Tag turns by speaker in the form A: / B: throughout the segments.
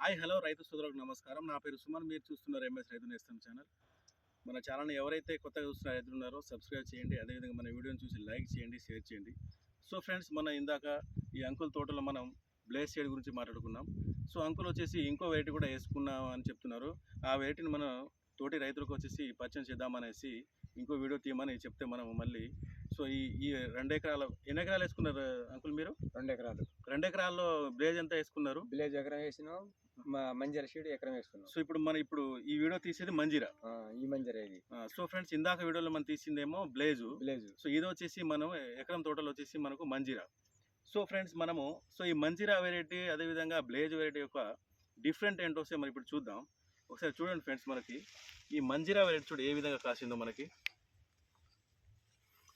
A: Hi hello రైతు సోదరులకు నమస్కారం. నా పేరు సుమన్. మీరు చూస్తున్నారు ఎంఎస్ రైతు నేస్తం ఛానల్. మన ఛానల్ని ఎవరైతే కొత్తగా చూస్తున్న రైతులు ఉన్నారో సబ్స్క్రైబ్ చేయండి. అదేవిధంగా మన వీడియోని చూసి లైక్ చేయండి, షేర్ చేయండి. సో ఫ్రెండ్స్, మన ఇందాక ఈ అంకుల్ తోటలో మనం బ్లేజ్ షేడ్ గురించి మాట్లాడుకున్నాం. సో అంకుల్ వచ్చేసి ఇంకో వెరైటీ కూడా వేసుకున్నాం అని చెప్తున్నారు. ఆ వెరైటీని మనం తోటి రైతులకు వచ్చేసి పరిచయం చేద్దామనేసి ఇంకో వీడియో తీయమని చెప్తే మనం మళ్ళీ సో ఈ 2 ఎకరాలు ఎన్ని ఎకరాలు వేసుకున్నారు అంకుల్ మీరు?
B: 2 ఎకరాలు.
A: 2 ఎకరాల్లో బ్లేజ్ ఎంత వేసుకున్నారు?
B: విలేజ్ ఎకరం వేసినాం, మంజర సీడ్ ఎకరం వేసుకున్నాం.
A: సో ఇప్పుడు ఈ వీడియో తీసేది మంజీరా.
B: ఈ మంజర ఇది.
A: సో ఫ్రెండ్స్, ఇందాక వీడియోలో మనం తీసిందేమో బ్లేజు. సో ఇది వచ్చేసి మనం ఎకరం తోటలో వచ్చేసి మనకు మంజీరా. సో ఫ్రెండ్స్, మనము ఈ మంజీరా వెరైటీ అదేవిధంగా బ్లేజ్ వెరైటీ యొక్క డిఫరెంట్ ఏంటో మనం ఇప్పుడు చూద్దాం. ఒకసారి చూడండి ఫ్రెండ్స్, మనకి ఈ మంజీరా వెరైటీ చూడు ఏ విధంగా కాసిందో మనకి.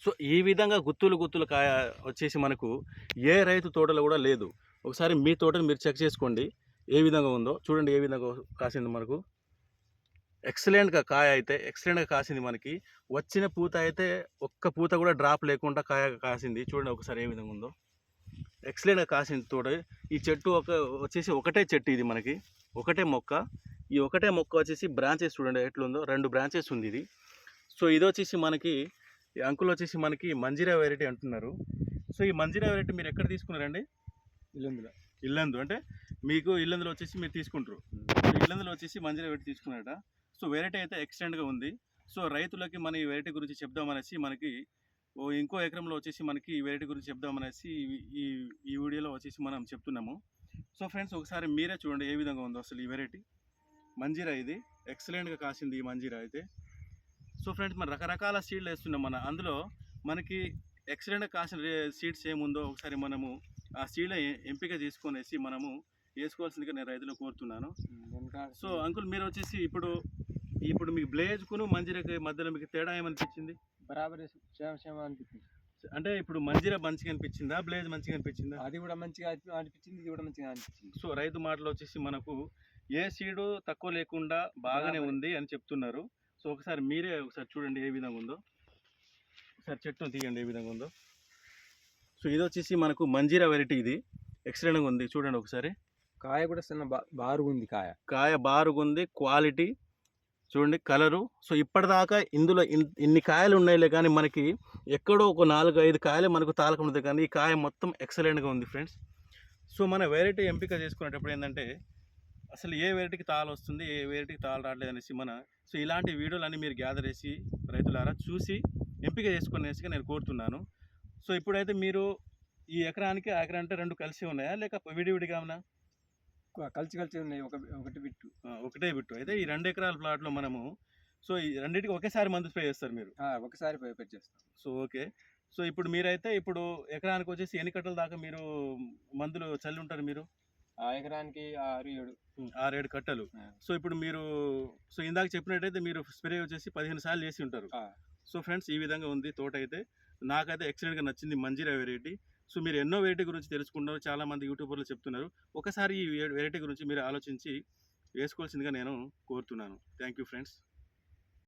A: సో ఈ విధంగా గుత్తులు కాయ వచ్చేసి మనకు ఏ రైతు తోటలో కూడా లేదు. ఒకసారి మీ తోటను మీరు చెక్ చేసుకోండి ఏ విధంగా ఉందో. చూడండి ఏ విధంగా కాసింది మనకు. ఎక్సలెంట్గా కాయ అయితే ఎక్సలెంట్గా కాసింది. మనకి వచ్చిన పూత అయితే ఒక్క పూత కూడా డ్రాప్ లేకుండా కాయ కాసింది. చూడండి ఒకసారి ఏ విధంగా ఉందో. ఎక్సలెంట్గా కాసింది తోట. ఈ చెట్టు వచ్చేసి ఒకటే చెట్టు, ఇది మనకి ఒకటే మొక్క. ఈ ఒకటే మొక్క వచ్చేసి బ్రాంచెస్ చూడండి ఎట్లుందో, 2 బ్రాంచెస్ ఉంది ఇది. సో ఇది వచ్చేసి మనకి ఈ అంకుల్ వచ్చేసి మనకి మంజీరా వెరైటీ అంటున్నారు. సో ఈ మంజీరా వెరైటీ మీరు ఎక్కడ తీసుకున్నారండి? ఇల్లందు అంటే మీకు ఇల్లందులో వచ్చేసి మీరు తీసుకుంటారు. ఇల్లందులో వచ్చేసి మంజీరా వెరైటీ తీసుకున్నారట. సో వెరైటీ అయితే ఎక్సలెంట్గా ఉంది. సో రైతులకి మన ఈ వెరైటీ గురించి చెప్దామనేసి మనకి ఇంకో ఎకరంలో వచ్చేసి మనకి ఈ వెరైటీ గురించి చెప్దామనేసి ఈ వీడియోలో వచ్చేసి మనం చెప్తున్నాము. సో ఫ్రెండ్స్, ఒకసారి మీరే చూడండి ఏ విధంగా ఉందో అసలు ఈ వెరైటీ మంజీరా. ఇది ఎక్సలెంట్గా కాసింది ఈ మంజీరా అయితే. సో ఫ్రెండ్స్, మన రకరకాల సీడ్లు వేస్తున్నాం. అందులో మనకి ఎక్సలెంట్గా కాసిన సీడ్స్ ఏముందో ఒకసారి మనము ఆ సీడ్ల ఎంపిక చేసుకొనేసి మనము వేసుకోవాల్సిందిగా నేను రైతులు కోరుతున్నాను. సో అంకుల్, మీరు వచ్చేసి ఇప్పుడు మీకు బ్లేజ్కును మంజీరాకి మధ్యలో మీకు తేడా ఏమనిపించింది?
B: బరాబర్ అనిపించింది.
A: అంటే ఇప్పుడు మంజీరా మంచిగా అనిపించిందా, బ్లేజ్ మంచిగా అనిపించిందా?
B: అది కూడా మంచిగా అనిపించింది, ఇది కూడా మంచిగా అనిపించింది.
A: సో రైతు మాటలు వచ్చేసి మనకు ఏ సీడు తక్కువ లేకుండా బాగానే ఉంది అని చెప్తున్నారు. సో ఒకసారి మీరే ఒకసారి చూడండి ఏ విధంగా ఉందో. ఒకసారి చెట్టును తీయండి ఏ విధంగా ఉందో. సో ఇది వచ్చేసి మనకు మంజీరా వెరైటీ. ఇది ఎక్సలెంట్గా ఉంది చూడండి ఒకసారి.
B: కాయ కూడా చిన్న బారుగా ఉంది.
A: కాయ బారుగా ఉంది, క్వాలిటీ చూడండి, కలరు. సో ఇప్పటిదాకా ఇందులో ఇన్ని కాయలు ఉన్నాయిలే కానీ మనకి ఎక్కడో ఒక 4-5 కాయలు మనకు తాలకం ఉంది, కానీ ఈ కాయ మొత్తం ఎక్సలెంట్గా ఉంది ఫ్రెండ్స్. సో మన వెరైటీ ఎంపిక చేసుకునేటప్పుడు ఏంటంటే అసలు ఏ వెరైటీకి తాళ వస్తుంది, ఏ వెరైటీకి తాళ రావట్లేదు అనేసి సో ఇలాంటి వీడియోలన్నీ మీరు గ్యాదర్ చేసి రైతులారా చూసి ఎంపిక చేసుకునేసి నేను కోరుతున్నాను. సో ఇప్పుడైతే మీరు ఈ ఎకరానికి ఆ ఎకరా అంటే 2 కలిసి ఉన్నాయా లేక విడివిడిగా ఉన్నా?
B: కలిసి ఉన్నాయి.
A: ఒకటే బిట్టు. అయితే ఈ 2 ఎకరాల ప్లాట్లో మనము సో ఈ రెండింటికి ఒకేసారి మందు స్ప్రే చేస్తారు మీరు?
B: ఒకసారి చేస్తాం.
A: So okay. సో ఇప్పుడు మీరైతే ఎకరానికి వచ్చేసి ఎన్ని కట్టల దాకా మీరు మందులు చల్లి ఉంటారు మీరు?
B: ఆ ఎకరానికి
A: 6-7 కట్టలు. సో ఇప్పుడు మీరు ఇందాక చెప్పినట్టయితే మీరు స్ప్రే వచ్చేసి 15 సార్లు చేసి ఉంటారు. సో ఫ్రెండ్స్, ఈ విధంగా ఉంది తోట అయితే. నాకైతే ఎక్సలెంట్గా నచ్చింది మంజీరా వెరైటీ. సో మీరు ఎన్నో వెరైటీ గురించి తెలుసుకున్నారు, చాలామంది యూట్యూబర్లు చెప్తున్నారు. ఒకసారి ఈ వెరైటీ గురించి మీరు ఆలోచించి వేసుకోవాల్సిందిగా నేను కోరుతున్నాను. Thank you friends.